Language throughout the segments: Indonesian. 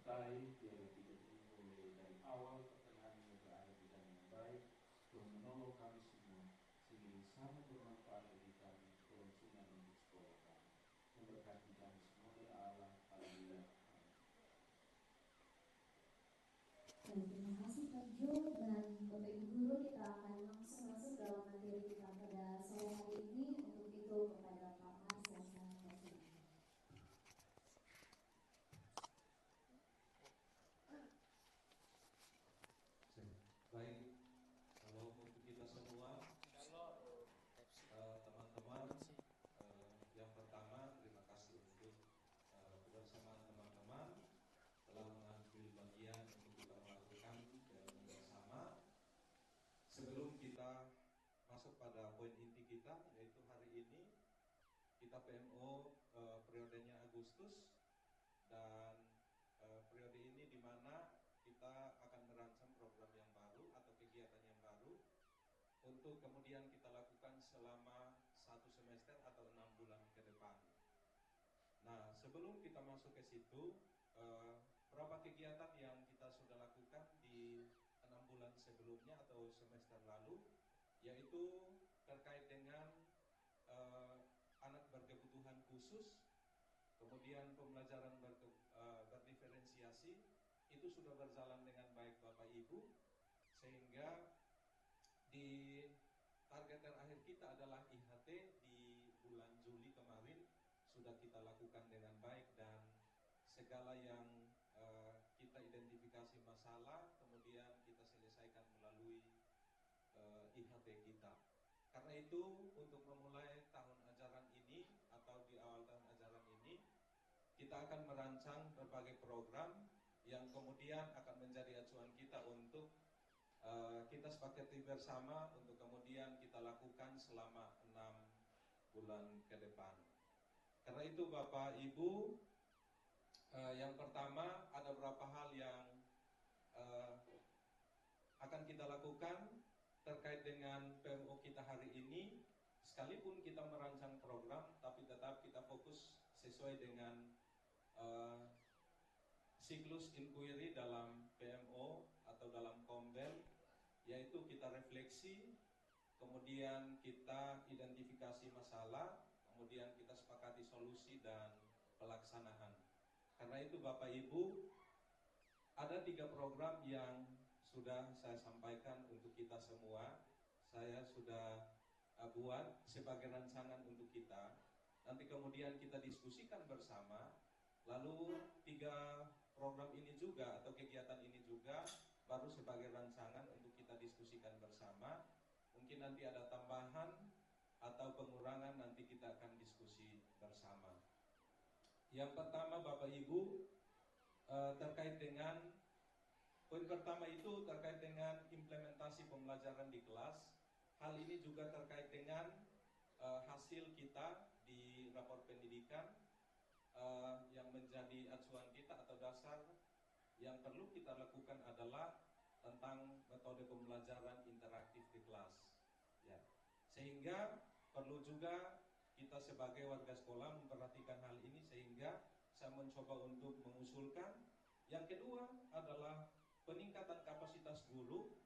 menyertai biar kita boleh dari awal pertengahan berada di dalam yang baik, Tuhan menolong kami semua sehingga sangat bermanfaat bagi kami kelangsungan untuk sekolah kami. Memberkati kami semua dari Allah. Haleluya. Terima kasih Pak Jo dan Bapak Ibu Guru. Kita akan langsung masuk dalam materi kita pada sore hari ini. Untuk itu kepada Pak Mas saya sangat berterima. Baik, kalau untuk kita semua, teman-teman, yang pertama terima kasih untuk kebersamaan teman-teman telah mengambil bagian untuk kita melakukan PMO bersama. Sebelum kita masuk pada poin inti kita, yaitu hari ini kita PMO periodenya Agustus, dan periode ini di mana kita akan merancang program yang baru atau kegiatan yang baru untuk kemudian kita lakukan selama 1 semester atau 6 bulan ke depan. Nah, sebelum kita masuk ke situ, berapa kegiatan yang kita sudah lakukan di 6 bulan sebelumnya atau semester lalu, yaitu terkait dengan anak berkebutuhan khusus, kemudian pembelajaran berdiferensiasi, itu sudah berjalan dengan baik Bapak Ibu, sehingga di target terakhir kita adalah IHT di bulan Juli kemarin sudah kita lakukan dengan baik, dan segala yang kita identifikasi masalah kemudian kita selesaikan melalui IHT kita. Karena itu untuk memulai tahun ajaran ini atau di awal tahun ajaran ini kita akan merancang berbagai program yang kemudian akan menjadi acuan kita untuk kita sepakati bersama untuk kemudian kita lakukan selama 6 bulan ke depan. Karena itu Bapak Ibu, yang pertama ada beberapa hal yang akan kita lakukan terkait dengan PMO kita hari ini. Sekalipun kita merancang program, tapi tetap kita fokus sesuai dengan siklus inquiry dalam PMO atau dalam Kombel, yaitu kita refleksi, kemudian kita identifikasi masalah, kemudian kita sepakati solusi dan pelaksanaan. Karena itu Bapak Ibu, ada 3 program yang sudah saya sampaikan untuk kita semua. Saya sudah buat sebagai rancangan untuk kita. Nanti kemudian kita diskusikan bersama. Lalu 3 program ini juga atau kegiatan ini juga baru sebagai rancangan untuk kita diskusikan bersama. Mungkin nanti ada tambahan atau pengurangan, nanti kita akan diskusi bersama. Yang pertama Bapak Ibu, terkait dengan poin pertama itu terkait dengan implementasi pembelajaran di kelas. Hal ini juga terkait dengan hasil kita di rapor pendidikan, yang menjadi acuan kita atau dasar yang perlu kita lakukan adalah tentang metode pembelajaran interaktif di kelas. Ya. Sehingga perlu juga kita sebagai warga sekolah memperhatikan hal ini, sehingga saya mencoba untuk mengusulkan. Yang kedua adalah peningkatan kapasitas guru.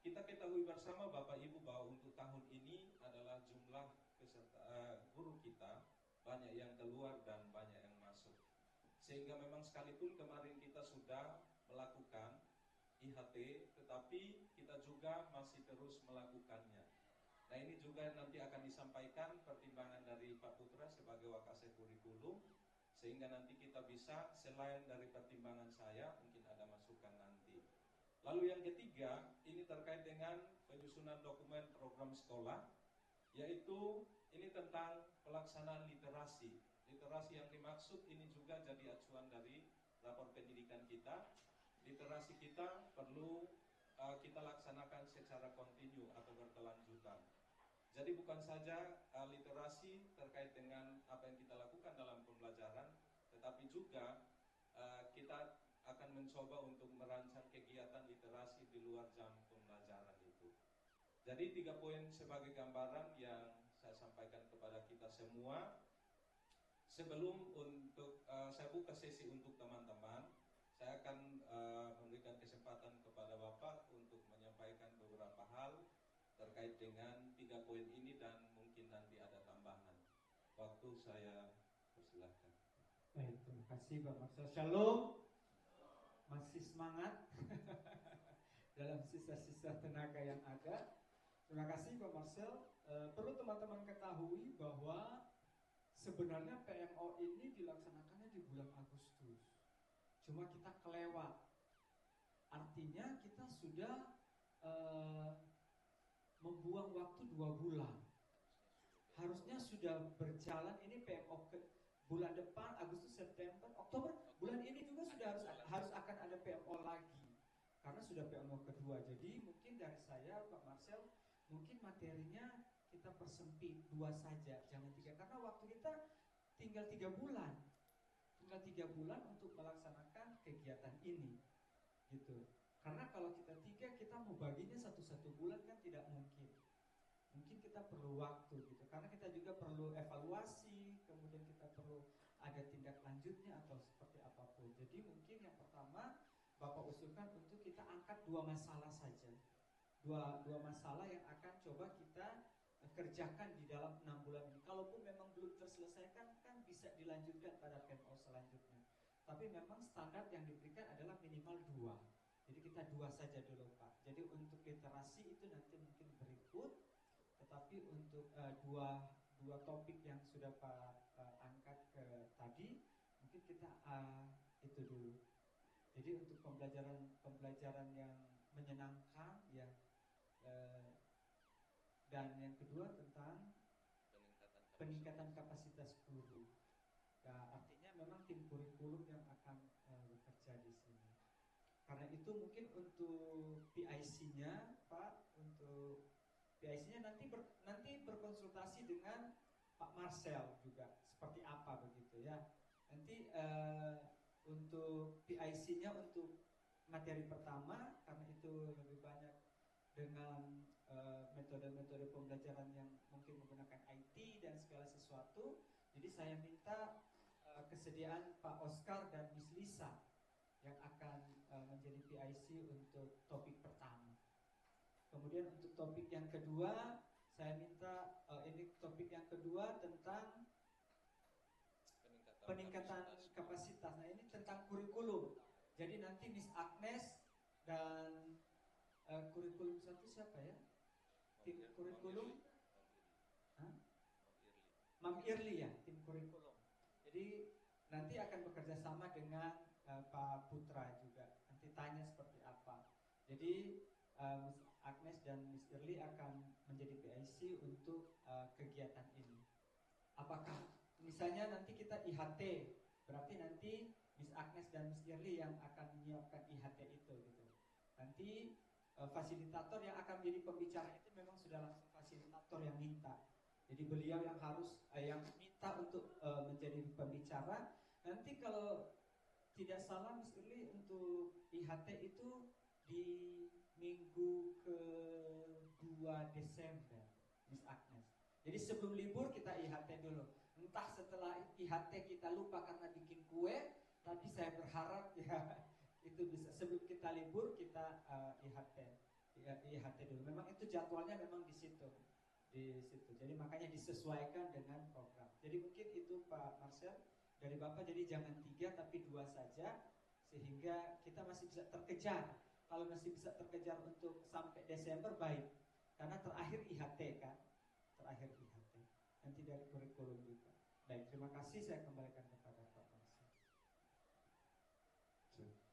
Kita ketahui bersama Bapak Ibu bahwa untuk tahun ini adalah jumlah guru kita banyak yang keluar dan banyak yang masuk. Sehingga memang sekalipun kemarin kita sudah melakukan IHT, tetapi kita juga masih terus melakukannya. Nah, ini juga nanti akan disampaikan pertimbangan dari Pak Putra sebagai Wakasek Kurikulum, sehingga nanti kita bisa selain dari pertimbangan saya, mungkin ada masukan nanti. Lalu yang ketiga, ini terkait dengan penyusunan dokumen program sekolah, yaitu ini tentang pelaksanaan literasi. Literasi yang dimaksud ini juga jadi acuan dari rapor pendidikan kita. Literasi kita perlu kita laksanakan secara kontinu atau berkelanjutan. Jadi bukan saja literasi terkait dengan apa yang kita lakukan dalam pembelajaran, tetapi juga kita akan mencoba untuk merancang kegiatan literasi di luar jam pembelajaran itu. Jadi 3 poin sebagai gambaran yang saya sampaikan kepada kita semua. Sebelum untuk saya buka sesi untuk teman-teman, saya akan memberikan kesempatan kepada Bapak untuk menyampaikan beberapa hal terkait dengan 3 poin ini dan mungkin nanti ada tambahan. Waktu saya persilahkan. Baik, terima kasih Pak Marcel. Shalom. Masih semangat dalam sisa-sisa tenaga yang ada. Terima kasih Pak Marcel. Perlu teman-teman ketahui bahwa sebenarnya PMO ini dilaksanakannya di bulan Agustus. Cuma kita kelewat. Artinya kita sudah membuang waktu 2 bulan. Harusnya sudah berjalan ini PMO ke bulan depan, Agustus, September, Oktober, bulan ini juga sudah harus akan ada PMO lagi. Karena sudah PMO kedua. Jadi mungkin dari saya Pak Marcel, mungkin materinya kita persempit 2 saja, jangan 3, karena waktu kita tinggal 3 bulan. Tinggal 3 bulan untuk melaksanakan kegiatan ini. Gitu. Karena kalau kita 3, kita mau baginya 1 bulan kan tidak mungkin. Mungkin kita perlu waktu gitu, karena kita juga perlu evaluasi, kemudian kita perlu ada tindak lanjutnya atau seperti apapun. Jadi mungkin yang pertama Bapak usulkan untuk kita angkat 2 masalah saja, dua masalah yang akan coba kita kerjakan di dalam 6 bulan ini. Kalaupun memang belum terselesaikan kan bisa dilanjutkan pada PMO selanjutnya. Tapi memang standar yang diberikan adalah minimal 2. Jadi kita 2 saja dulu Pak. Jadi untuk literasi itu nanti mungkin berikut. Tetapi untuk dua topik yang sudah Pak angkat ke tadi, mungkin kita itu dulu. Jadi untuk pembelajaran yang menyenangkan ya, dan yang kedua tentang peningkatan kapasitas guru. Nah, artinya memang tim kurikulum yang akan bekerja di sini. Karena itu mungkin untuk PIC-nya Pak, untuk PIC-nya nanti berkonsultasi dengan Pak Marcel juga seperti apa begitu ya. Nanti untuk PIC-nya untuk materi pertama, karena itu lebih banyak dengan metode-metode pembelajaran yang mungkin menggunakan IT dan segala sesuatu. Jadi saya minta kesediaan Pak Oscar dan Miss Lisa yang akan menjadi PIC untuk topik pertama. Kemudian untuk topik yang kedua, saya minta ini topik yang kedua tentang peningkatan kapasitas. Nah ini tentang kurikulum. Jadi nanti Miss Agnes dan kurikulum 1 siapa ya? Tim kurikulum? Mam Irli ya, tim kurikulum. Jadi nanti akan bekerja sama dengan Pak Putra juga. Nanti tanya seperti apa. Jadi Miss Agnes dan Miss Irli akan menjadi PIC untuk kegiatan ini. Apakah misalnya nanti kita IHT, berarti nanti Miss Agnes dan Miss Irli yang akan menyiapkan IHT itu gitu. Nanti fasilitator yang akan menjadi pembicara itu memang sudah langsung fasilitator yang minta. Jadi beliau yang harus yang minta untuk menjadi pembicara. Nanti kalau tidak salah Miss Irli untuk IHT itu di minggu ke-2 Desember Miss Agnes. Jadi sebelum libur kita IHT dulu. Entah setelah IHT kita lupa karena bikin kue, tapi saya berharap ya itu bisa sebelum kita libur kita IHT dulu. Memang itu jadwalnya memang di situ. Jadi makanya disesuaikan dengan program. Jadi mungkin itu Pak Marcel dari Bapak, jadi jangan 3 tapi 2 saja sehingga kita masih bisa terkejar. Kalau masih bisa terkejar untuk sampai Desember baik. Karena terakhir IHT kan. Terakhir IHT. Nanti dari kurikulum juga. Baik, terima kasih, saya kembalikan kepada Pak Marcel.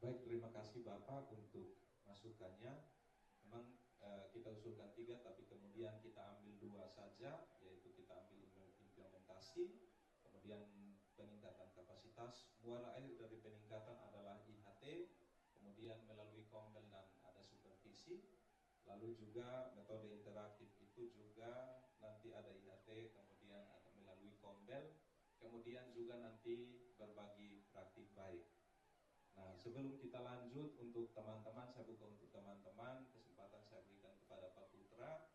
Baik, terima kasih Bapak untuk masukannya. Memang kita usulkan 3 tapi kemudian kita ambil 2 saja, yaitu kita ambil implementasi, kemudian peningkatan kapasitas. Muara air dari peningkatan adalah IHT, kemudian melalui kombel dan ada supervisi, lalu juga metode interaktif itu juga nanti ada IHT, kemudian ada melalui kombel, kemudian juga nanti berbagi praktik baik. Nah, sebelum kita lanjut untuk teman-teman, saya buka untuk teman-teman, kesempatan saya berikan kepada Pak Putra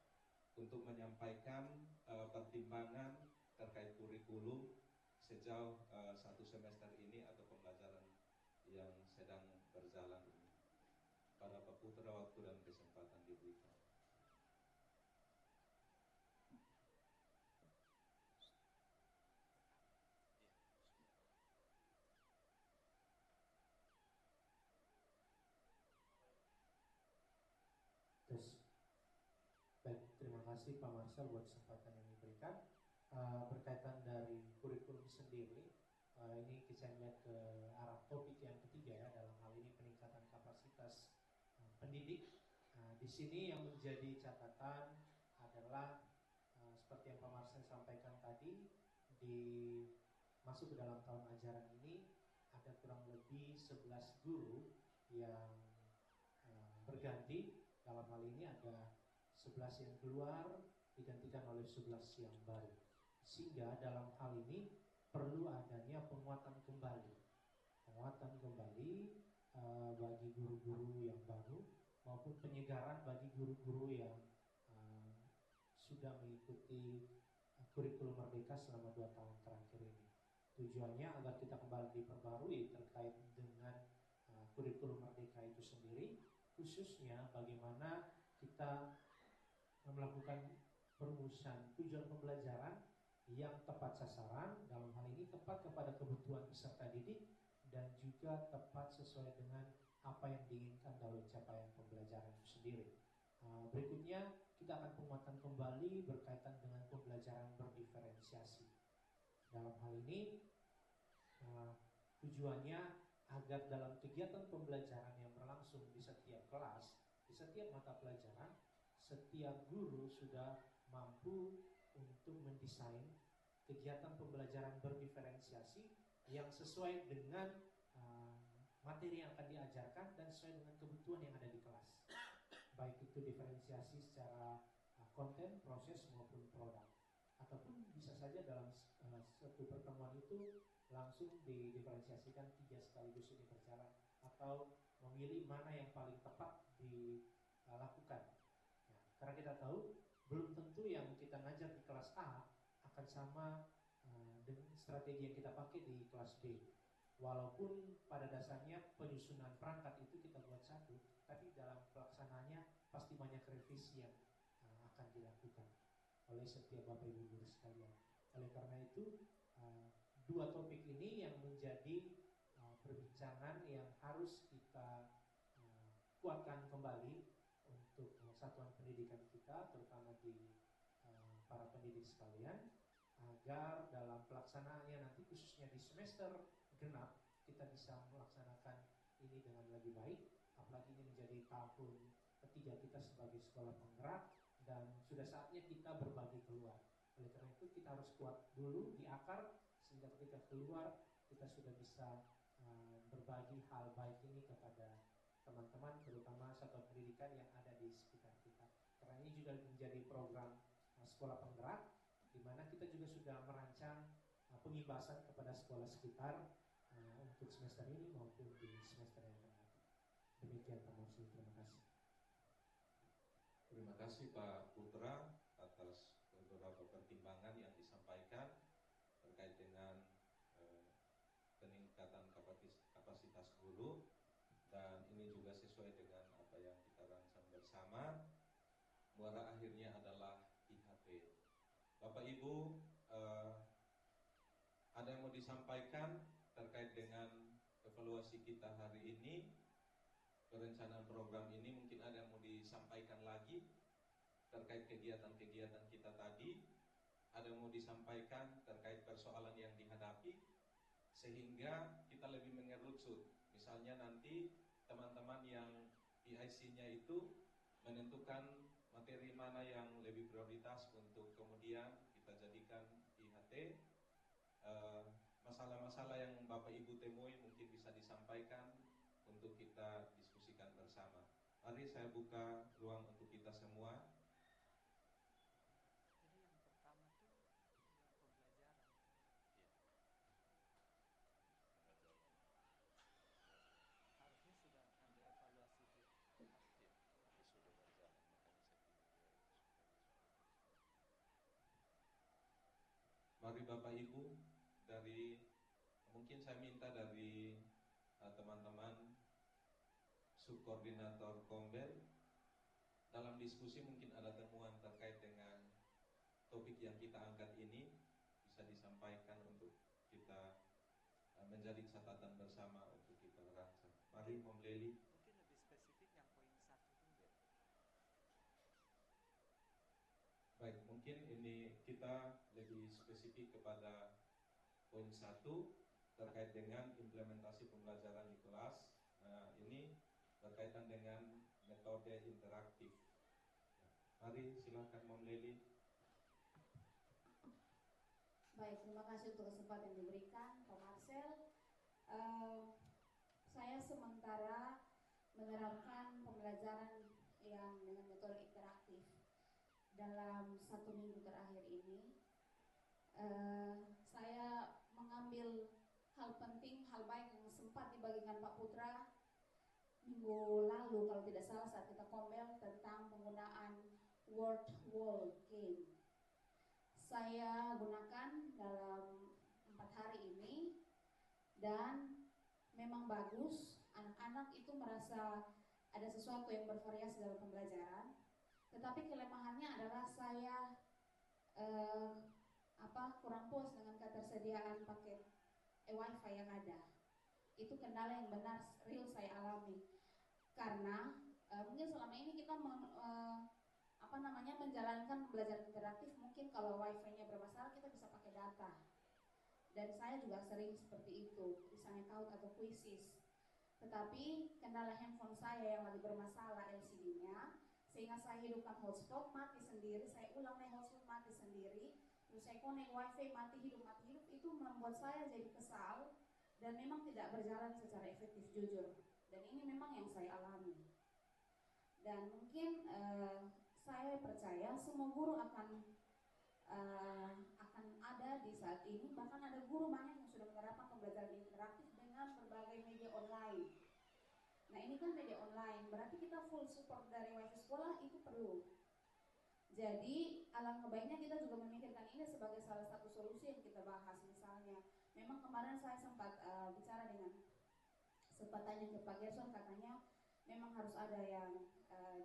untuk menyampaikan pertimbangan terkait kurikulum sejauh 1 semester ini atau pembelajaran yang sedang berjalan ini. Pada Pak Putra waktu dan kesempatan diberikan. Terus, baik, terima kasih Pak Marcel buat kesempatan yang diberikan. Berkaitan dari kurikulum sendiri, ini kita lihat ke arah topik yang ketiga ya, dalam hal ini peningkatan kapasitas pendidik. Di sini yang menjadi catatan adalah seperti yang Pak Marcel sampaikan tadi, di masuk ke dalam tahun ajaran ini ada kurang lebih 11 guru yang berganti. Dalam hal ini ada 11 yang keluar digantikan oleh 11 yang baru. Sehingga dalam hal ini perlu adanya penguatan kembali bagi guru-guru yang baru maupun penyegaran bagi guru-guru yang sudah mengikuti kurikulum Merdeka selama 2 tahun terakhir ini. Tujuannya agar kita kembali diperbarui terkait dengan kurikulum Merdeka itu sendiri, khususnya bagaimana kita melakukan perumusan tujuan pembelajaran yang tepat sasaran, dalam hal ini tepat kepada kebutuhan peserta didik dan juga tepat sesuai dengan apa yang diinginkan dalam capaian pembelajaran itu sendiri. Berikutnya kita akan penguatan kembali berkaitan dengan pembelajaran berdiferensiasi. Dalam hal ini tujuannya agar dalam kegiatan pembelajaran yang berlangsung di setiap kelas, di setiap mata pelajaran, setiap guru sudah mampu untuk mendesain kegiatan pembelajaran berdiferensiasi yang sesuai dengan materi yang akan diajarkan dan sesuai dengan kebutuhan yang ada di kelas. Baik itu diferensiasi secara konten, proses maupun produk. Ataupun bisa saja dalam satu pertemuan itu langsung didiferensiasikan 3 sekaligus ini berjalan, atau memilih mana yang paling tepat dilakukan. Karena kita tahu belum tentu yang kita ngajar di kelas A akan sama dengan strategi yang kita pakai di kelas B. Walaupun pada dasarnya penyusunan perangkat itu kita buat satu, tapi dalam pelaksanaannya pasti banyak revisi yang akan dilakukan oleh setiap Bapak Ibu guru sekalian. Oleh karena itu, 2 topik ini yang menjadi perbincangan yang harus kita kuatkan kembali untuk satuan pendidikan kita, terutama di para pendidik sekalian, agar dalam pelaksanaannya nanti khususnya di semester genap kita bisa melaksanakan ini dengan lebih baik. Apalagi ini menjadi tahun ketiga kita sebagai sekolah penggerak dan sudah saatnya kita berbagi keluar. Oleh karena itu kita harus kuat dulu di akar sehingga ketika keluar kita sudah bisa berbagi hal baik ini kepada teman-teman, terutama satuan pendidikan yang ada di sekitar kita. Karena ini juga menjadi program sekolah penggerak, di mana kita juga sudah merancang pengimbasan kepada sekolah sekitar untuk semester ini maupun di semester yang akan datang. Demikian Pak Marcel, terima kasih. Terima kasih Pak Putra atas beberapa pertimbangan yang disampaikan terkait dengan peningkatan kapasitas guru, dan ini juga sesuai dengan apa yang kita rancang bersama. Muara akhirnya adalah IHP. Bapak Ibu, ada yang mau disampaikan terkait dengan evaluasi kita hari ini, perencanaan program ini? Mungkin ada yang mau disampaikan lagi terkait kegiatan-kegiatan kita tadi, ada yang mau disampaikan terkait persoalan yang dihadapi, sehingga kita lebih mengerucut. Misalnya nanti teman-teman yang PIC-nya itu menentukan materi mana yang lebih prioritas untuk kemudian kita jadikan IHT. Masalah-masalah yang Bapak Ibu temui mungkin bisa disampaikan untuk kita diskusikan bersama. Mari saya buka ruang untuk kita semua. Jadi yang pertama tuh pembelajaran. Harusnya sudah ada evaluasi di Mari Bapak Ibu, mungkin saya minta dari teman-teman subkoordinator Kombel. Dalam diskusi mungkin ada temuan terkait dengan topik yang kita angkat ini, bisa disampaikan untuk kita menjadi catatan bersama untuk kita rancang. Mari Om Leli. Mungkin lebih spesifik yang poin 1 dulu. Baik, mungkin ini kita lebih spesifik kepada poin 1 terkait dengan implementasi pembelajaran di kelas. Nah, ini berkaitan dengan metode interaktif. Mari silakan Om Leli. Baik, terima kasih untuk kesempatan yang diberikan Pak Marcel. Saya sementara menerapkan pembelajaran yang dengan metode interaktif dalam 1 minggu terakhir ini. Saya mengambil hal penting, hal baik yang sempat dibagikan Pak Putra minggu lalu kalau tidak salah saat kita kombel tentang penggunaan word wall game. Saya gunakan dalam 4 hari ini dan memang bagus. Anak-anak itu merasa ada sesuatu yang bervariasi dalam pembelajaran. Tetapi kelemahannya adalah saya kurang puas dengan ketersediaan paket Wi-Fi yang ada. Itu kendala yang benar real saya alami. Karena mungkin selama ini kita menjalankan pembelajaran interaktif, mungkin kalau Wi-Fi-nya bermasalah kita bisa pakai data. Dan saya juga sering seperti itu, misalnya Kahoot atau Quizizz. Tetapi kendala handphone saya yang lagi bermasalah LCD-nya, sehingga saya hidupkan hotspot, mati sendiri, saya ulang lagi hotspot, mati sendiri, terus saya connect Wi-Fi, mati hidup, itu membuat saya jadi kesal dan memang tidak berjalan secara efektif, jujur. Dan ini memang yang saya alami. Dan mungkin saya percaya semua guru akan ada di saat ini, bahkan ada guru banyak yang sudah menerapkan pembelajaran interaktif dengan berbagai media online. Nah, ini kan media online, berarti kita full support dari Wi-Fi sekolah itu perlu. Jadi alangkah baiknya kita juga memikirkan ini sebagai salah satu solusi yang kita bahas. Misalnya, memang kemarin saya sempat tanya ke Pak Gerson, katanya memang harus ada yang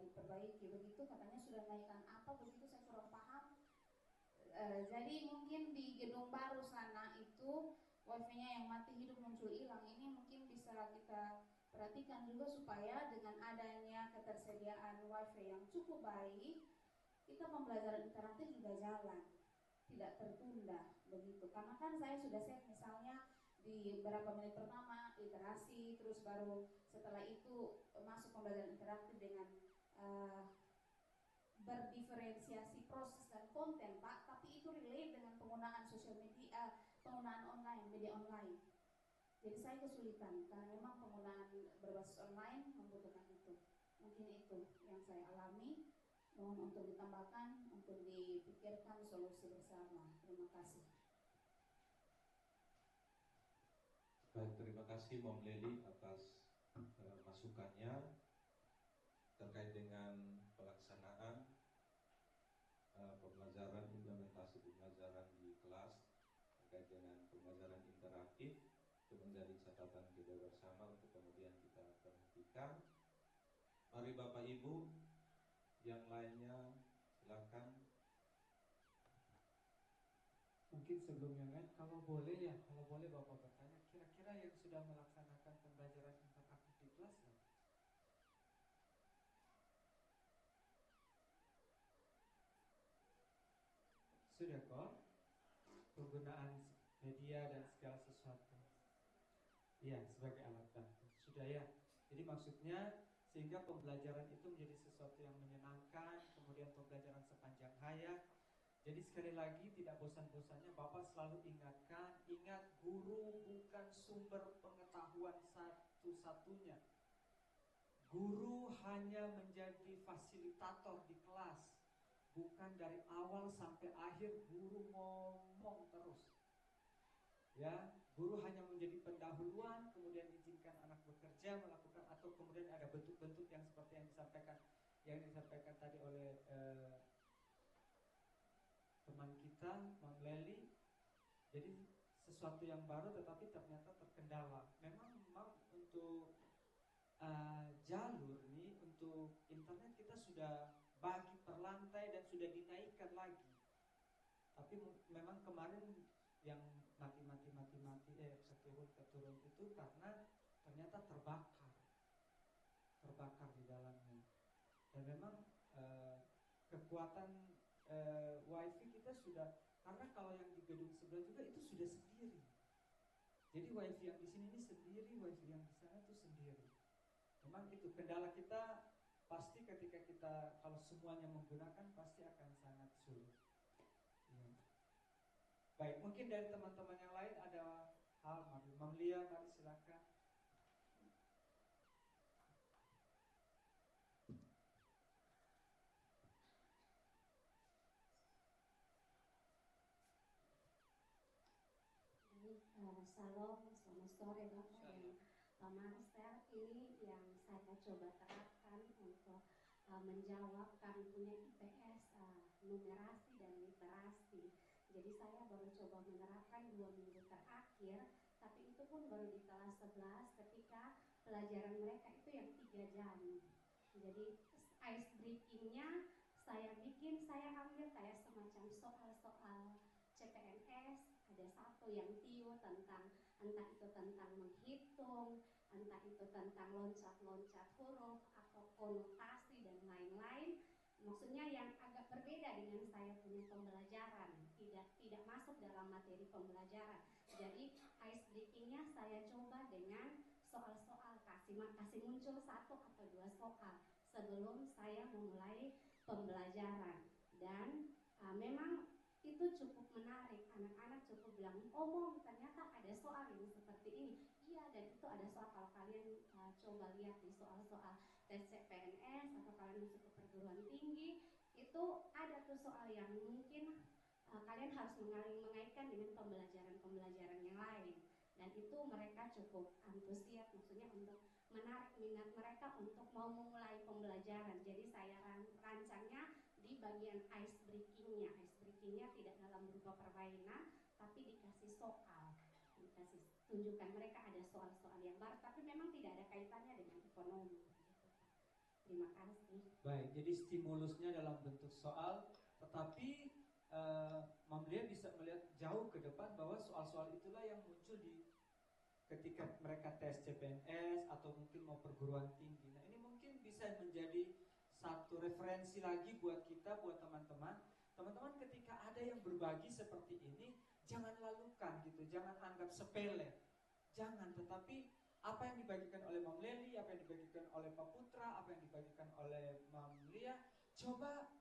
diperbaiki begitu, katanya sudah naikkan apa begitu, saya kurang paham. Jadi mungkin di gedung baru sana itu Wi-Fi-nya yang mati hidup muncul hilang, ini mungkin bisa kita perhatikan juga supaya dengan adanya ketersediaan Wi-Fi yang cukup baik, kita pembelajaran interaktif juga jalan, tidak tertunda begitu. Karena kan saya sudah set misalnya di beberapa menit pertama literasi, terus baru setelah itu masuk pembelajaran interaktif dengan berdiferensiasi proses dan konten Pak, tapi itu relate dengan penggunaan sosial media, penggunaan online, media online. Jadi saya kesulitan karena memang penggunaan berbasis online membutuhkan itu. Mungkin itu yang saya alami. Mohon untuk ditambahkan, untuk dipikirkan solusi bersama. Terima kasih. Baik, terima kasih Mom Leli atas masukannya terkait dengan pelaksanaan pembelajaran, implementasi pembelajaran di kelas terkait dengan pembelajaran interaktif. Itu menjadi catatan kita bersama untuk kemudian kita perhatikan. Mari Bapak Ibu yang lainnya silakan. Mungkin sebelum yang lain, kalau boleh Bapak bertanya, kira-kira yang sudah melaksanakan pembelajaran interaktif di kelas ya? Sudah kok? Penggunaan media dan segala sesuatu. Iya, sebagai alat bantu. Sudah ya. Jadi maksudnya sehingga pembelajaran itu menjadi sesuatu yang menyenangkan, kemudian pembelajaran sepanjang hayat. Jadi sekali lagi tidak bosan-bosannya Bapak selalu ingatkan, ingat guru bukan sumber pengetahuan satu-satunya. Guru hanya menjadi fasilitator di kelas. Bukan dari awal sampai akhir guru ngomong terus. Ya, guru hanya menjadi pendahuluan, kemudian izinkan anak bekerja, melakukan, atau kemudian ada bentuk-bentuk yang seperti yang disampaikan tadi oleh teman kita, Mam Leli. Jadi sesuatu yang baru tetapi ternyata terkendala. Memang untuk jalur nih untuk internet kita sudah bagi per lantai dan sudah dinaikkan lagi. Tapi memang kemarin yang mati keturun itu karena ternyata terbakar di dalamnya. Dan memang kekuatan wifi kita sudah, karena kalau yang di gedung sebelah juga itu sudah sendiri. Jadi wifi yang di sini ini sendiri, wifi yang di sana itu sendiri. Memang itu kendala kita, pasti ketika kita kalau semuanya menggunakan pasti akan sangat sulit. Ya. Baik, mungkin dari teman-teman yang lain ada hal, Mam Lia, mari silakan. Salam, selamat sore Bapak dan Pak Marcel. Ini yang saya coba terapkan untuk menjawab, kami punya IPS numerasi dan literasi. Jadi saya baru coba menerapkan 2 minggu terakhir, tapi itu pun baru di kelas 11 ketika pelajaran mereka itu yang 3 jam. Jadi ice breakingnya saya ambil kayak semacam soal-soal CPNS. Ada satu yang TIO tentang, entah itu tentang menghitung, entah itu tentang loncat-loncat huruf atau konotasi dan lain-lain. Maksudnya yang agak berbeda dengan saya punya pembelajaran, tidak masuk dalam materi pembelajaran. Jadi ice breakingnya saya coba dengan soal-soal, kasih muncul 1 atau 2 soal sebelum saya memulai pembelajaran. Dan memang itu cukup menarik, anak-anak cukup bilang, Mom, ternyata ada soal yang seperti ini. Iya, dan itu ada soal, kalau kalian coba lihat di soal-soal tes CPNS atau kalian masuk ke perguruan tinggi, itu ada tuh soal yang mungkin kalian harus mengaitkan dengan pembelajaran-pembelajaran yang lain. Dan itu mereka cukup antusias, maksudnya untuk menarik minat mereka untuk mau memulai pembelajaran. Jadi saya rancangnya di bagian ice breakingnya. Ice breakingnya tidak dalam berupa permainan, tapi dikasih soal, tunjukkan mereka ada soal-soal yang baru, tapi memang tidak ada kaitannya dengan ekonomi. Terima kasih. Baik, jadi stimulusnya dalam bentuk soal, tetapi Mam Lia bisa melihat jauh ke depan bahwa soal-soal itulah yang muncul ketika mereka tes CPNS atau mungkin mau perguruan tinggi. Nah, ini mungkin bisa menjadi satu referensi lagi buat kita, buat teman-teman. Teman-teman ketika ada yang berbagi seperti ini, jangan lalukan gitu, jangan anggap sepele. Jangan, tetapi apa yang dibagikan oleh Mam Leli, apa yang dibagikan oleh Pak Putra, apa yang dibagikan oleh Mam Lia,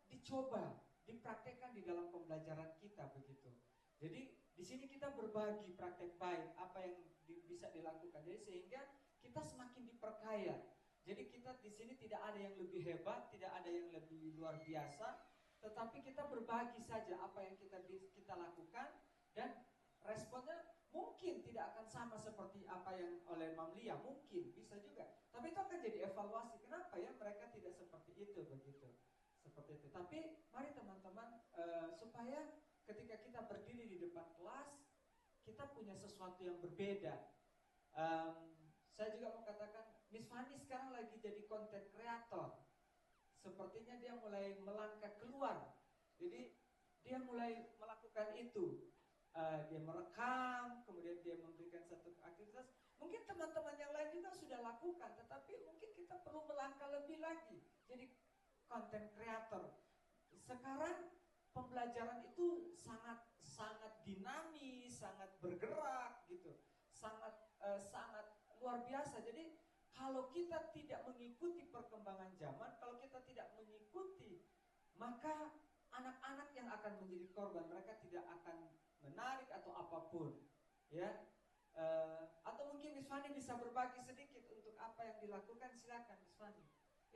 dicoba, dipraktekkan di dalam pembelajaran kita begitu. Jadi di sini kita berbagi praktek baik apa yang bisa dilakukan. Jadi sehingga kita semakin diperkaya. Jadi kita di sini tidak ada yang lebih hebat, tidak ada yang lebih luar biasa, tetapi kita berbagi saja apa yang kita lakukan, dan responnya mungkin tidak akan sama seperti apa yang oleh Mam Lia, mungkin bisa juga. Tapi itu akan jadi evaluasi. Kenapa ya mereka tidak seperti itu begitu? Seperti itu. Tapi mari teman-teman supaya ketika kita berdiri di depan kelas kita punya sesuatu yang berbeda. Saya juga mau katakan Miss Fanny sekarang lagi jadi content creator. Sepertinya dia mulai melangkah keluar. Jadi dia mulai melakukan itu. Dia merekam, kemudian dia memberikan satu aktivitas. Mungkin teman-teman yang lain juga sudah lakukan, tetapi mungkin kita perlu melangkah lebih lagi. Jadi content creator. Sekarang pembelajaran itu sangat dinamis, sangat bergerak gitu, sangat luar biasa. Jadi kalau kita tidak mengikuti perkembangan zaman, kalau kita tidak mengikuti, maka anak-anak yang akan menjadi korban, mereka tidak akan menarik atau apapun, ya. Atau mungkin Miss Fanny bisa berbagi sedikit untuk apa yang dilakukan, silakan Miss Fanny.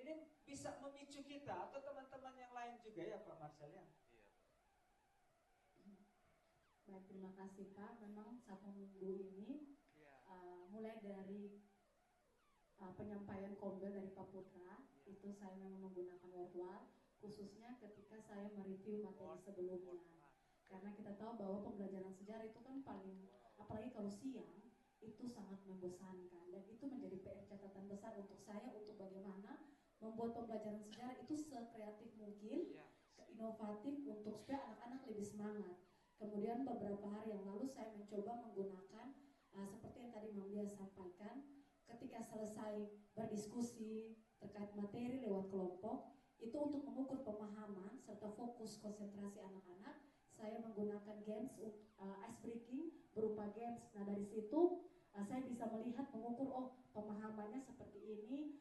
Ini bisa memicu kita atau teman-teman yang lain juga ya Pak Marcel ya. Baik, terima kasih Pak. Memang 1 minggu ini mulai dari penyampaian kombel dari Pak Putra, itu saya memang menggunakan Wordwall, khususnya ketika saya mereview materi sebelumnya. Karena kita tahu bahwa pembelajaran sejarah itu kan paling, apalagi kalau siang, itu sangat membosankan, dan itu menjadi PR catatan besar untuk saya, untuk bagaimana membuat pembelajaran sejarah itu sekreatif mungkin, inovatif, untuk supaya anak-anak lebih semangat. Kemudian beberapa hari yang lalu saya mencoba menggunakan seperti yang tadi Mang Dia sampaikan, ketika selesai berdiskusi terkait materi lewat kelompok, itu untuk mengukur pemahaman serta fokus konsentrasi anak-anak, saya menggunakan games, ice breaking berupa games. Nah dari situ saya bisa melihat, mengukur, oh pemahamannya seperti ini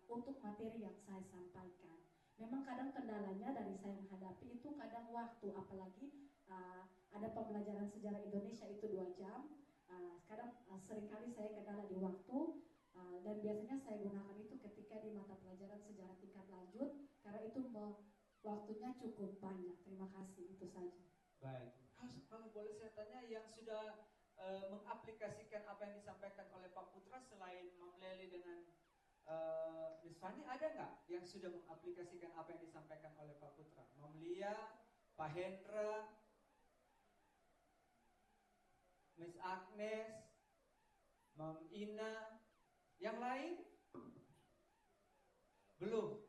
untuk materi yang saya sampaikan. Memang kadang kendalanya dari saya menghadapi itu kadang waktu, apalagi ada pembelajaran sejarah Indonesia itu 2 jam. Kadang seringkali saya kendala di waktu, dan biasanya saya gunakan itu ketika di mata pelajaran sejarah tingkat lanjut, karena itu waktunya cukup banyak. Terima kasih, itu saja. Baik, kalau boleh saya tanya, yang sudah mengaplikasikan apa yang disampaikan oleh Pak Putra selain Mam Leli dengan Miss Fani, ada nggak yang sudah mengaplikasikan apa yang disampaikan oleh Pak Putra? Mam Lia, Pak Hendra, Miss Agnes, Mam Ina, yang lain? Belum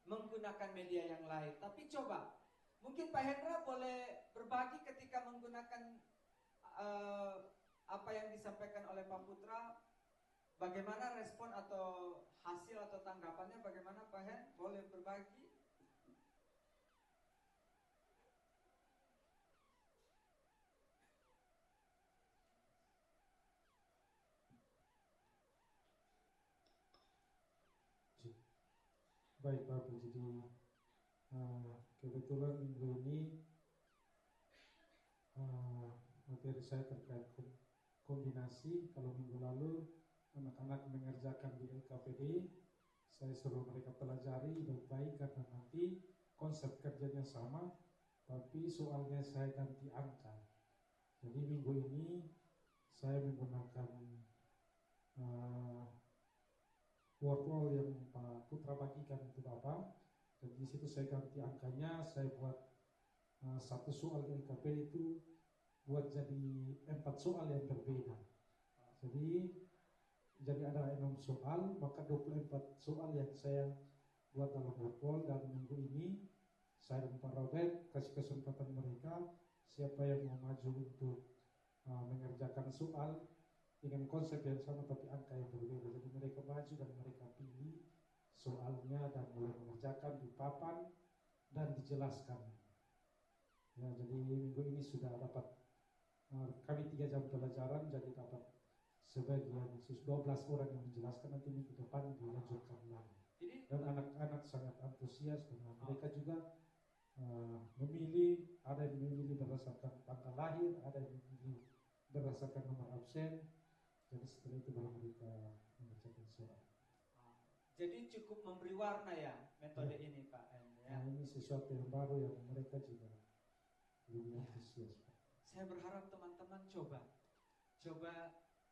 menggunakan media yang lain. Tapi coba, mungkin Pak Hendra boleh berbagi ketika menggunakan apa yang disampaikan oleh Pak Putra, bagaimana respon atau hasil atau tanggapannya, bagaimana Pak Hen? Boleh berbagi? Baik Pak, jadi kebetulan minggu ini materi saya terkait kombinasi. Kalau minggu lalu anak-anak mengerjakan di LKPD, saya suruh mereka pelajari baik-baik karena nanti konsep kerjanya sama, tapi soalnya saya ganti angka. Jadi minggu ini saya menggunakan word wall yang Pak Putra bagikan itu Bapak, dan di situ saya ganti angkanya, saya buat satu soal LKPD itu buat jadi 4 soal yang berbeda. Jadi ada 6 soal, maka 24 soal yang saya buat dalam word wall. Dan minggu ini saya dan Pak Robert kasih kesempatan mereka, siapa yang mau maju untuk mengerjakan soal dengan konsep yang sama tapi angka yang berbeda. Jadi mereka maju dan mereka pilih soalnya dan mulai mengerjakan di papan dan dijelaskan. Ya, jadi minggu ini sudah dapat kami 3 jam pelajaran, jadi dapat sebagian 12 orang yang menjelaskan, nanti minggu depan dilanjutkan lagi. Dan anak-anak sangat antusias dengan mereka juga memilih, ada yang memilih berdasarkan tanggal lahir, ada yang memilih berdasarkan nomor absen. Jadi setelah itu baru mereka mengerjakan soal. Jadi cukup memberi warna ya metode ini Pak N, ya. Nah, ini sesuatu yang baru yang mereka juga lebih antusias Pak. Saya berharap teman-teman coba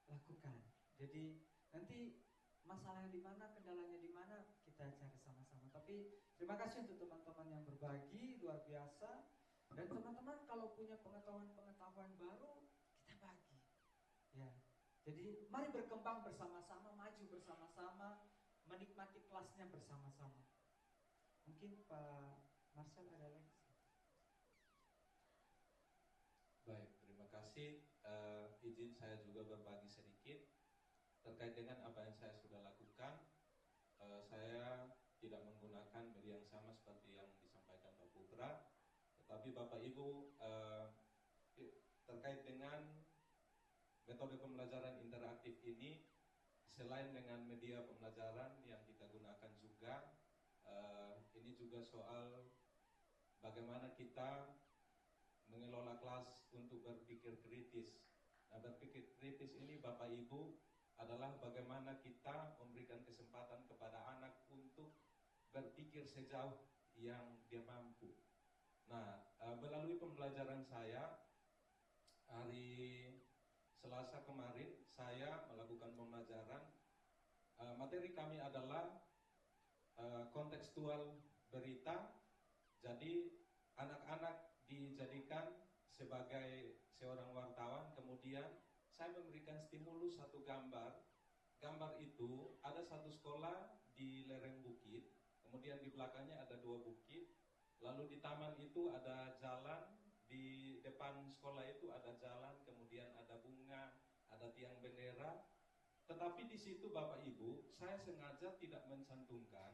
lakukan. Jadi nanti masalahnya di mana, kendalanya di mana, kita cari sama-sama. Tapi terima kasih untuk teman-teman yang berbagi, luar biasa. Dan teman-teman kalau punya pengetahuan-pengetahuan baru, kita bagi. Ya. Jadi mari berkembang bersama-sama, maju bersama-sama, menikmati kelasnya bersama-sama. Mungkin Pak Marcel ada lagi. Baik, terima kasih. Izin saya juga berbagi sedikit terkait dengan apa yang saya sudah lakukan. Saya tidak menggunakan media yang sama seperti yang disampaikan Pak Putra, tetapi Bapak Ibu terkait dengan metode pembelajaran interaktif ini, selain dengan media pembelajaran yang kita gunakan juga, ini juga soal bagaimana kita mengelola kelas untuk berpikir kritis. Nah, berpikir kritis ini Bapak Ibu adalah bagaimana kita memberikan kesempatan kepada anak untuk berpikir sejauh yang dia mampu. Nah, melalui pembelajaran saya hari Selasa kemarin, saya melakukan pembelajaran. Materi kami adalah kontekstual berita. Jadi anak-anak dijadikan sebagai seorang wartawan, kemudian saya memberikan stimulus satu gambar. Gambar itu ada satu sekolah di lereng bukit, kemudian di belakangnya ada 2 bukit, lalu di taman itu ada jalan, di depan sekolah itu ada jalan, kemudian ada bunga, ada tiang bendera. Tetapi di situ Bapak Ibu, saya sengaja tidak mencantumkan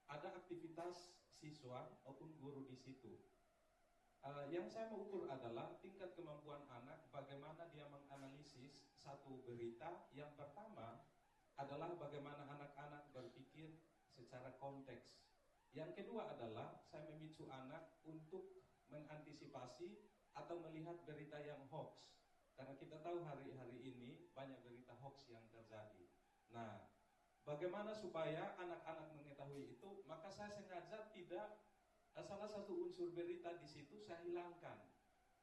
ada aktivitas siswa maupun guru di situ. Yang saya mau ukur adalah tingkat kemampuan anak, bagaimana dia menganalisis satu berita. Yang pertama adalah bagaimana anak-anak berpikir secara konteks. Yang kedua adalah saya memicu anak untuk mengantisipasi atau melihat berita yang hoax. Karena kita tahu hari-hari ini banyak berita hoax yang terjadi. Nah, bagaimana supaya anak-anak mengetahui itu? Maka saya sengaja tidak salah satu unsur berita di situ saya hilangkan.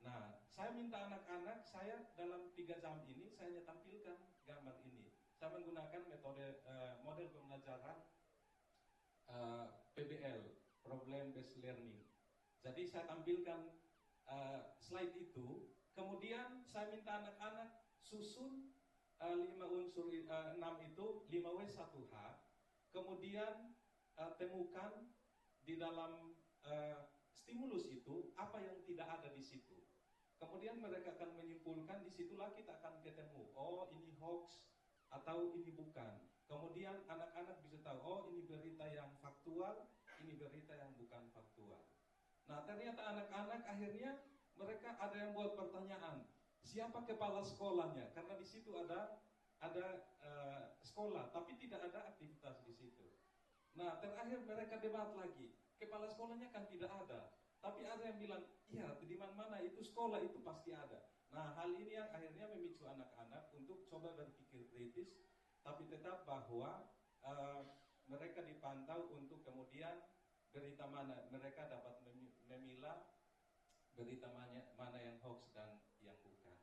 Nah, saya minta anak-anak, saya dalam 3 jam ini saya hanya tampilkan gambar ini. Saya menggunakan metode model pembelajaran PBL, Problem Based Learning. Jadi saya tampilkan slide itu, kemudian saya minta anak-anak susun 5 unsur 6 itu 5W1H, kemudian temukan di dalam stimulus itu apa yang tidak ada di situ. Kemudian mereka akan menyimpulkan, disitulah kita akan ketemu, oh ini hoax atau ini bukan. Kemudian anak-anak bisa tahu, oh ini berita yang faktual, ini berita yang bukan faktual. Nah, ternyata anak-anak akhirnya mereka ada yang buat pertanyaan, siapa kepala sekolahnya? Karena di situ ada sekolah, tapi tidak ada aktivitas di situ. Nah, terakhir mereka debat lagi. Kepala sekolahnya kan tidak ada, tapi ada yang bilang, iya di mana-mana itu sekolah itu pasti ada. Nah, hal ini yang akhirnya memicu anak-anak untuk coba berpikir kritis, tapi tetap bahwa mereka dipantau untuk kemudian berita mana, mereka dapat memilah berita mana yang hoax dan yang bukan.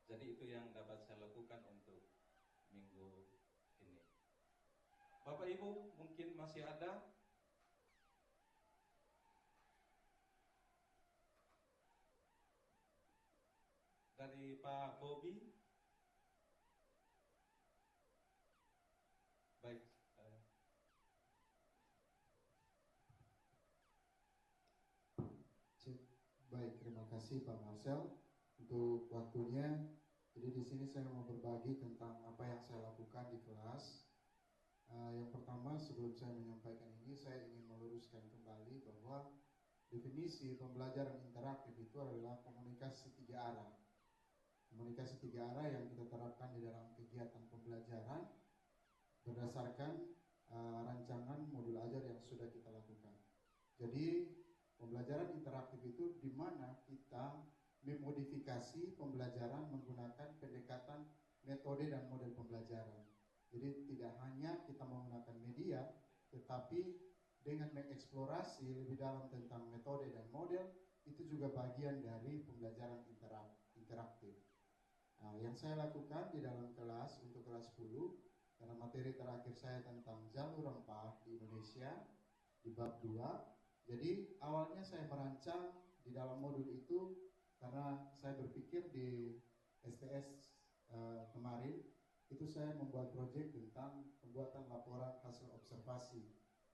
Jadi itu yang dapat saya lakukan untuk minggu ini. Bapak Ibu mungkin masih ada? Dari Pak Bobi. Baik. Baik, terima kasih Pak Marcel untuk waktunya. Jadi di sini saya mau berbagi tentang apa yang saya lakukan di kelas. Yang pertama, sebelum saya menyampaikan ini, saya ingin meluruskan kembali bahwa definisi pembelajaran interaktif itu adalah komunikasi 3 arah. Komunikasi 3 arah yang kita terapkan di dalam kegiatan pembelajaran berdasarkan rancangan modul ajar yang sudah kita lakukan. Jadi pembelajaran interaktif itu di mana kita memodifikasi pembelajaran menggunakan pendekatan metode dan model pembelajaran. Jadi tidak hanya kita menggunakan media, tetapi dengan mengeksplorasi lebih dalam tentang metode dan model, itu juga bagian dari pembelajaran interaktif. Nah, yang saya lakukan di dalam kelas untuk kelas 10, karena materi terakhir saya tentang jalur rempah di Indonesia di bab 2. Jadi awalnya saya merancang di dalam modul itu karena saya berpikir di STS kemarin itu saya membuat proyek tentang pembuatan laporan hasil observasi.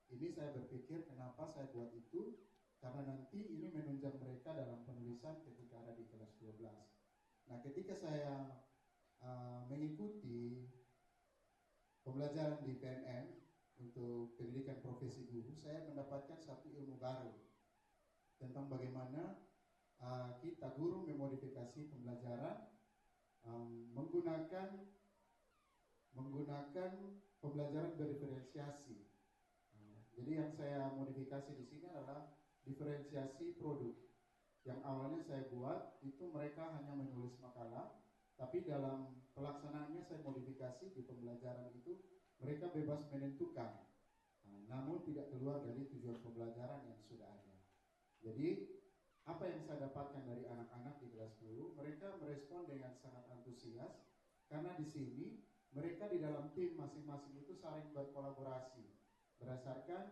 Ini saya berpikir kenapa saya buat itu, karena nanti ini menunjang mereka dalam penulisan ketika ada di kelas 12. Nah, ketika saya mengikuti pembelajaran di PMM untuk pendidikan profesi guru, saya mendapatkan satu ilmu baru tentang bagaimana kita guru memodifikasi pembelajaran menggunakan pembelajaran berdiferensiasi. Jadi yang saya modifikasi di sini adalah diferensiasi produk. Yang awalnya saya buat itu mereka hanya menulis makalah, tapi dalam pelaksanaannya saya modifikasi di pembelajaran itu mereka bebas menentukan, namun tidak keluar dari tujuan pembelajaran yang sudah ada. Jadi apa yang saya dapatkan dari anak-anak di kelas 10, mereka merespon dengan sangat antusias karena di sini mereka di dalam tim masing-masing itu saling berkolaborasi berdasarkan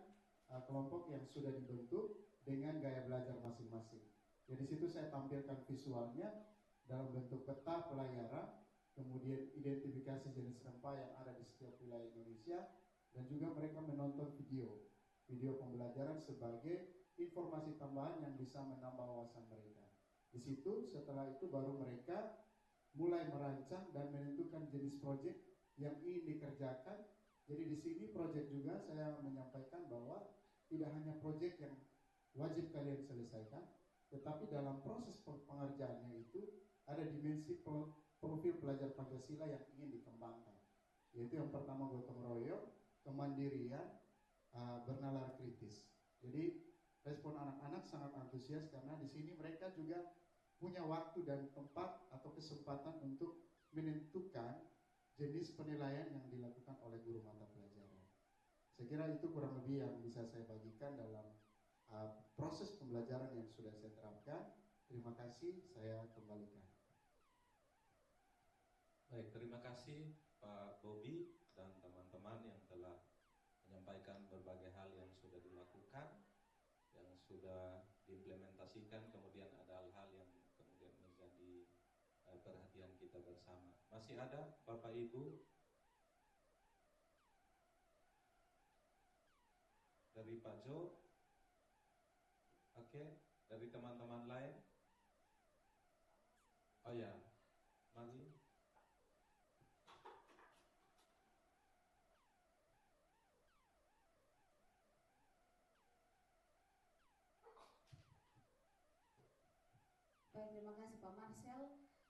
kelompok yang sudah dibentuk dengan gaya belajar masing-masing. Jadi situ saya tampilkan visualnya dalam bentuk peta pelayaran kemudian identifikasi jenis rempah yang ada di setiap wilayah Indonesia, dan juga mereka menonton video pembelajaran sebagai informasi tambahan yang bisa menambah wawasan mereka. Di situ setelah itu baru mereka mulai merancang dan menentukan jenis proyek yang ingin dikerjakan. Jadi di sini proyek juga saya menyampaikan bahwa tidak hanya proyek yang wajib kalian selesaikan, tetapi dalam proses pengerjaannya itu ada dimensi profil pelajar Pancasila yang ingin dikembangkan. Yaitu yang pertama gotong royong, kemandirian, bernalar kritis. Jadi respon anak-anak sangat antusias karena di sini mereka juga punya waktu dan tempat atau kesempatan untuk menentukan jenis penilaian yang dilakukan oleh guru mata pelajaran. Saya kira itu kurang lebih yang bisa saya bagikan dalam proses pembelajaran yang sudah saya terapkan. Terima kasih, saya kembalikan. Baik, terima kasih Pak Bobi dan teman-teman yang telah menyampaikan berbagai hal yang sudah dilakukan, yang sudah diimplementasikan, kemudian ada hal-hal yang kemudian menjadi perhatian kita bersama. Masih ada Bapak Ibu dari Pak Jo? Oke, dari teman-teman lain? Oh ya, mari. Baik, terima kasih Pak Marcel.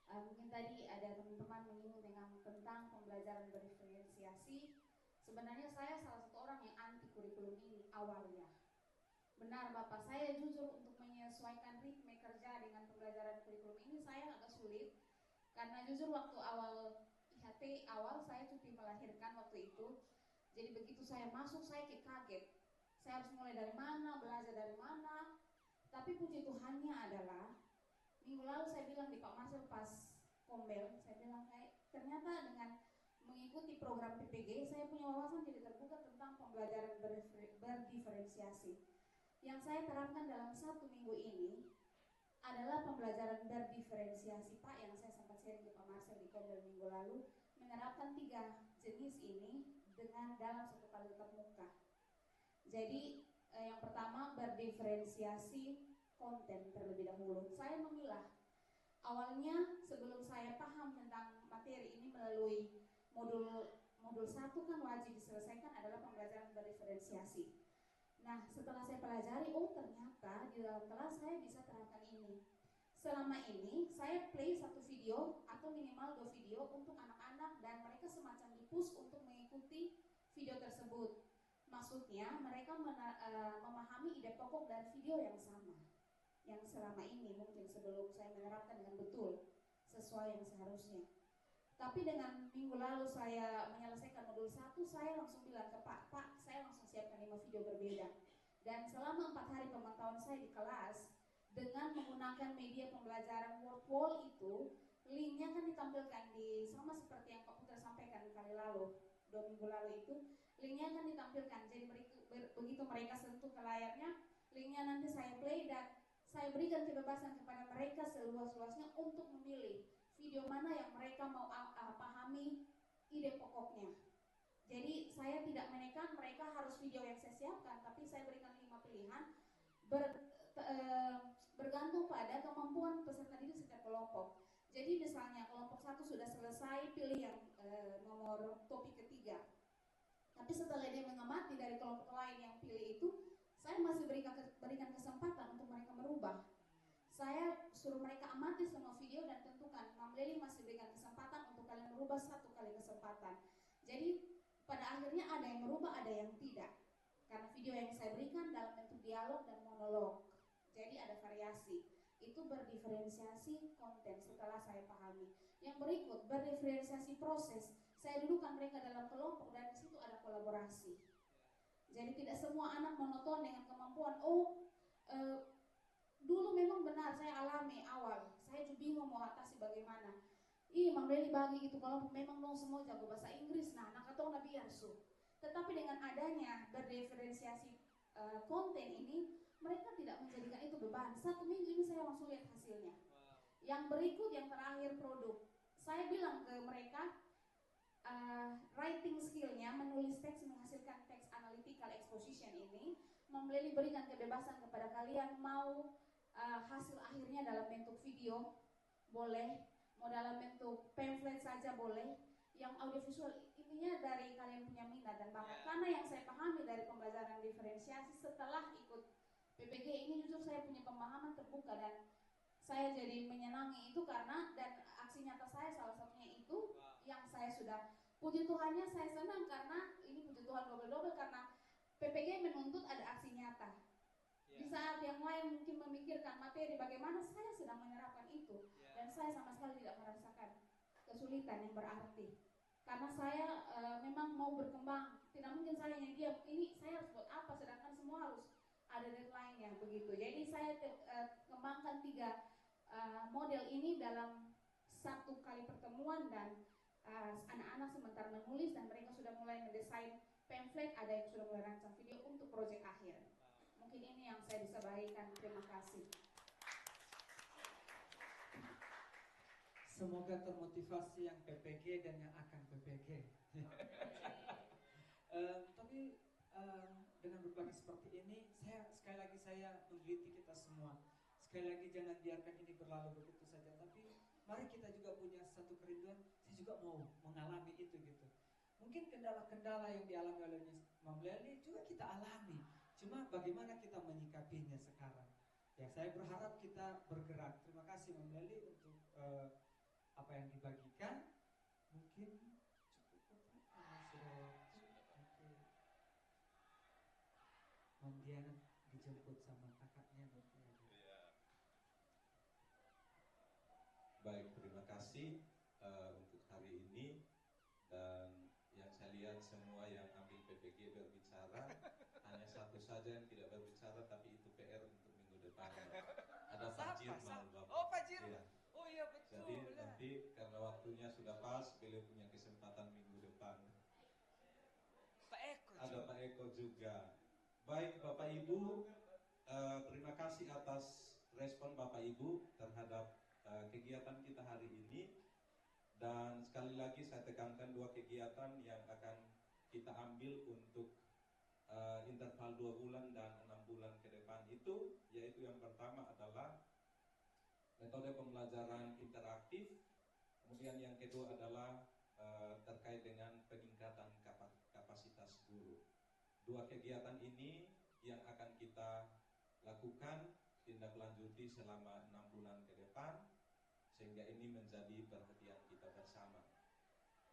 Mungkin tadi ada teman-teman menyinggung tentang pembelajaran berdiferensiasi. Sebenarnya saya salah satu orang yang anti kurikulum ini awalnya. Benar Bapak, saya jujur untuk menyesuaikan ritme kerja dengan pembelajaran kurikulum ini saya agak sulit. Karena jujur waktu awal IHT awal saya cuti melahirkan waktu itu. Jadi begitu saya masuk saya kaget. Saya harus mulai dari mana, belajar dari mana. Tapi puji Tuhannya adalah minggu lalu saya bilang di Pak Marcel pas Kombel, saya bilang ternyata dengan mengikuti program PPG saya punya wawasan jadi terbuka tentang pembelajaran berdiferensiasi. Yang saya terapkan dalam 1 minggu ini adalah pembelajaran berdiferensiasi Pak, yang saya sempat sharing ke Pak Marcel di Kombel minggu lalu, menerapkan 3 jenis ini dengan dalam 1 kali tatap muka. Jadi yang pertama berdiferensiasi konten terlebih dahulu. Saya memilah. Awalnya sebelum saya paham tentang materi ini melalui modul 1 kan wajib diselesaikan adalah pembelajaran berdiferensiasi. Nah, setelah saya pelajari, oh ternyata di dalam kelas saya bisa terapkan ini. Selama ini saya play 1 video atau minimal 2 video untuk anak-anak dan mereka semacam di-push untuk mengikuti video tersebut. Maksudnya mereka memahami ide pokok dari video yang sama. Yang selama ini mungkin sebelum saya menerapkan dengan betul sesuai yang seharusnya. Tapi dengan minggu lalu saya menyelesaikan modul 1, saya langsung bilang ke Pak, saya langsung siapkan 5 video berbeda. Dan selama 4 hari pemantauan saya di kelas, dengan menggunakan media pembelajaran Word Wall itu, linknya kan ditampilkan di sama seperti yang Pak Putra sampaikan kali lalu, 2 minggu lalu itu, linknya kan ditampilkan. Jadi begitu mereka sentuh ke layarnya, linknya nanti saya play dan saya berikan kebebasan kepada mereka seluas-luasnya untuk memilih video mana yang mereka mau pahami ide pokoknya. Jadi saya tidak menekan mereka harus video yang saya siapkan, tapi saya berikan 5 pilihan bergantung pada kemampuan peserta didik setiap kelompok. Jadi misalnya kelompok 1 sudah selesai, pilih yang nomor topik ketiga. Tapi setelah dia mengamati dari kelompok lain yang pilih itu, saya masih berikan kesempatan untuk mereka merubah. Saya suruh mereka amati semua video dan tentukan, Mam Leli masih berikan kesempatan untuk kalian merubah 1 kali kesempatan. Jadi pada akhirnya ada yang merubah, ada yang tidak. Karena video yang saya berikan dalam bentuk dialog dan monolog. Jadi ada variasi. Itu berdiferensiasi konten setelah saya pahami. Yang berikut berdiferensiasi proses. Saya dudukkan mereka dalam kelompok dan di situ ada kolaborasi. Jadi tidak semua anak monoton dengan kemampuan. Dulu memang benar saya alami awal. Saya juga bingung mau atasi bagaimana. Mam Leli bagi gitu kelompok memang dong semua jago bahasa Inggris. Nah, anak atau nabi biarsu. Tetapi dengan adanya berdiferensiasi konten ini, mereka tidak menjadikan itu beban. 1 minggu ini saya langsung lihat hasilnya. Yang berikut yang terakhir produk. saya bilang ke mereka, writing skillnya, menulis teks, menghasilkan teks analytical exposition ini, berikan kebebasan kepada kalian, mau hasil akhirnya dalam bentuk video boleh, mau dalam bentuk pamphlet saja boleh, yang audiovisual intinya dari kalian punya minat dan bakat. Karena yang saya pahami dari pembelajaran diferensiasi setelah ikut PPG ini, jujur saya punya pemahaman terbuka dan saya jadi menyenangi itu karena, dan aksi nyata saya salah satunya itu yang saya sudah, puji Tuhannya saya senang karena ini puji Tuhan double-double karena PPG menuntut ada aksi nyata. Di saat yang lain mungkin memikirkan materi bagaimana, saya sedang menerapkan itu dan saya sama sekali tidak merasakan kesulitan yang berarti karena saya memang mau berkembang. Tidak mungkin saya yang diam, ini saya harus buat apa sedangkan semua harus ada deadline-nya begitu. Jadi saya kembangkan 3 model ini dalam 1 kali pertemuan dan anak-anak sebentar menulis dan mereka sudah mulai mendesain pamphlet, ada yang sudah mulai rancang video untuk proyek akhir. Mungkin ini yang saya bisa bagikan. Terima kasih. Semoga termotivasi yang PPG dan yang akan PPG. Tapi dengan berbagi seperti ini, sekali lagi saya menggelitik kita semua. Sekali lagi jangan biarkan ini berlalu begitu saja. Tapi mari kita juga punya satu kerinduan. Saya juga mau mengalami itu gitu. Mungkin kendala-kendala yang dialami oleh Mam Lely juga kita alami. Cuma bagaimana kita menyikapinya sekarang. Ya, saya berharap kita bergerak. Terima kasih Mam Lely untuk apa yang dibagikan. Mungkin cukup Mam Diana dijemput sama kakaknya nanti. Baik, terima kasih untuk hari ini. Dan yang saya lihat semua yang ambil PPG berbicara, hanya satu saja yang tidak berbicara, tapi itu PR untuk minggu depan. Ada Pak Jirmal. Oh, Pak Jirmal. Ya. Oh iya betul. Jadi nanti karena waktunya sudah pas, beliau punya kesempatan minggu depan. Pak Eko. Ada Pak Eko juga. Baik Bapak Ibu, terima kasih atas respon Bapak Ibu terhadap kegiatan kita hari ini. Dan sekali lagi saya tekankan 2 kegiatan yang akan kita ambil untuk interval 2 bulan dan 6 bulan ke depan itu, yaitu yang pertama adalah metode pembelajaran interaktif, kemudian yang kedua adalah terkait dengan peningkatan kapasitas guru. 2 kegiatan ini yang akan kita lakukan tindak lanjuti selama 6 bulan ke depan, sehingga ini menjadi perhatian kita bersama.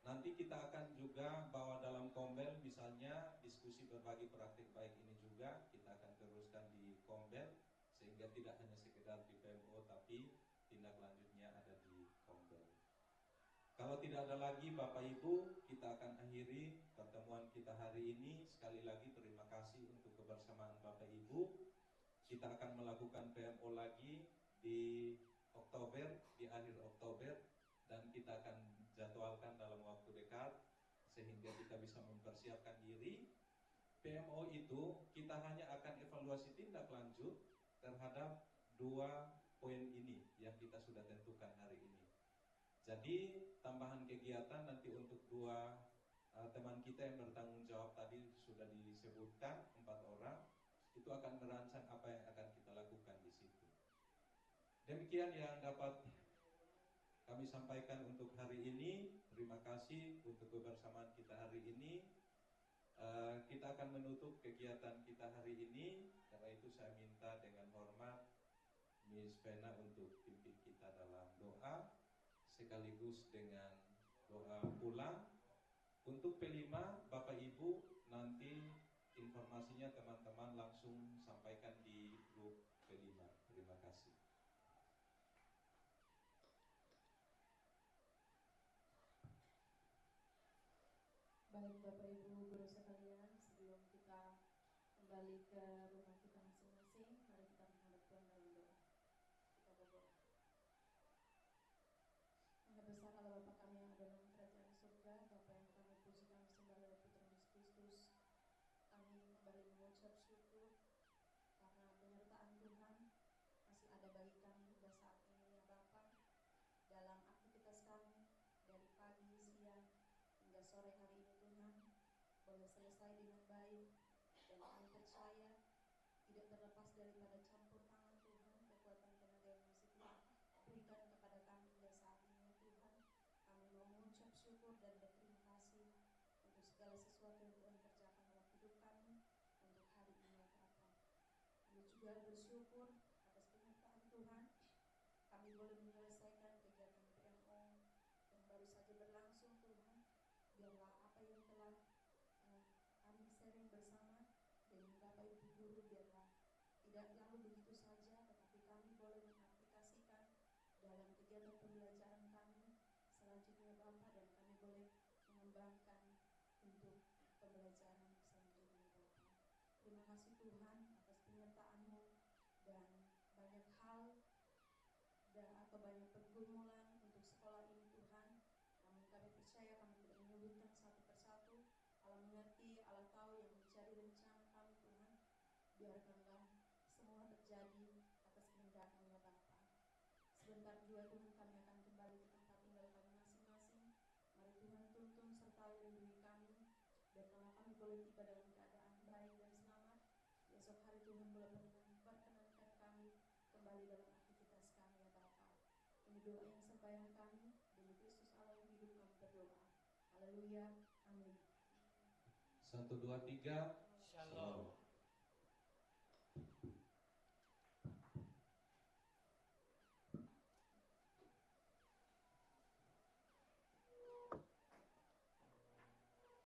Nanti kita akan juga bawa dalam Kombel, misalnya diskusi berbagi praktik baik ini juga kita akan teruskan di Kombel, sehingga tidak hanya sekedar di PMO tapi tindak lanjutnya ada di Kombel. Kalau tidak ada lagi Bapak Ibu, kita akan akhiri pertemuan kita hari ini. Sekali lagi terima kasih untuk kebersamaan Bapak Ibu. Kita akan melakukan PMO lagi di Oktober, di akhir Oktober, dan kita akan jadwalkan dalam waktu dekat sehingga kita bisa mempersiapkan diri. PMO itu kita hanya akan evaluasi tindak lanjut terhadap 2 poin ini yang kita sudah tentukan hari ini. Jadi tambahan kegiatan nanti untuk 2 teman kita yang bertanggung jawab tadi sudah disebutkan 4 orang, itu akan merancang apa yang akan kita lakukan di situ. Demikian yang dapat kami sampaikan untuk hari ini. Terima kasih untuk kebersamaan kita hari ini. Kita akan menutup kegiatan kita hari ini. Karena itu saya minta dengan hormat Miss Vena untuk pimpin kita dalam doa, sekaligus dengan doa pulang. Untuk P5 Bapak Ibu nanti informasinya teman-teman langsung sampaikan di grup P5. Terima kasih. Baik Bapak Ibu guru sekalian, sebelum kita kembali ke rumah kita masing-masing, mari kita menghadap Tuhan dalam doa. Kita berdoa. Maha besar Allah Bapa kami yang ada dalam kerajaan surga, Bapa yang kami puji, kami sembah lewat Putra Yesus Kristus. Kami kembali mengucap syukur karena penyertaan Tuhan masih ada bagi kami hingga saat ini ya Bapa, dalam aktivitas kami, sore hari ini Tuhan boleh selesai dengan baik, dan kami percaya tidak terlepas daripada campur tangan Tuhan, kekuatan tenaga yang masih Tuhan berikan kepada kami hingga saat ini Tuhan. Kami mau mengucap syukur dan berterima kasih untuk segala sesuatu yang Tuhan kerjakan dalam hidup kami untuk hari ini ya Bapa. Kami juga bersyukur atas penyertaan Tuhan. Kami boleh menyelesaikan kegiatan PMO yang baru saja berlangsung Tuhan. Biarlah apa yang telah kami sharing bersama dengan Bapak Ibu Guru, biarlah tidak lalu begitu saja, tetapi kami boleh mengaplikasikan dalam kegiatan pembelajaran kami selanjutnya Bapak, dan kami boleh mengembangkan untuk pembelajaran selanjutnya Bapak. Terima kasih Tuhan atas penyertaan-Mu dan banyak hal atau banyak pergumulan untuk sekolah ini Tuhan. Namun kami percaya kami tidak menyebutkan satu persatu. Allah mengerti, Allah tahu yang menjadi rencana kami Tuhan. Biarkanlah semua terjadi atas kehendak-Mu ya Bapa. Sebentar juga Tuhan kami akan kembali ke tempat tinggal kami masing-masing. Mari Tuhan tuntun serta lindungi kami. Biarkanlah kami boleh tiba dalam keadaan baik dan selamat. Besok hari Tuhan boleh perkenankan kami kembali dalam aktivitas kami ya Bapa. Ini doa yang sembahyang kami, demi Kristus Allah yang hidup kami berdoa. Haleluya, amin. 1, 2, 3, Shalom.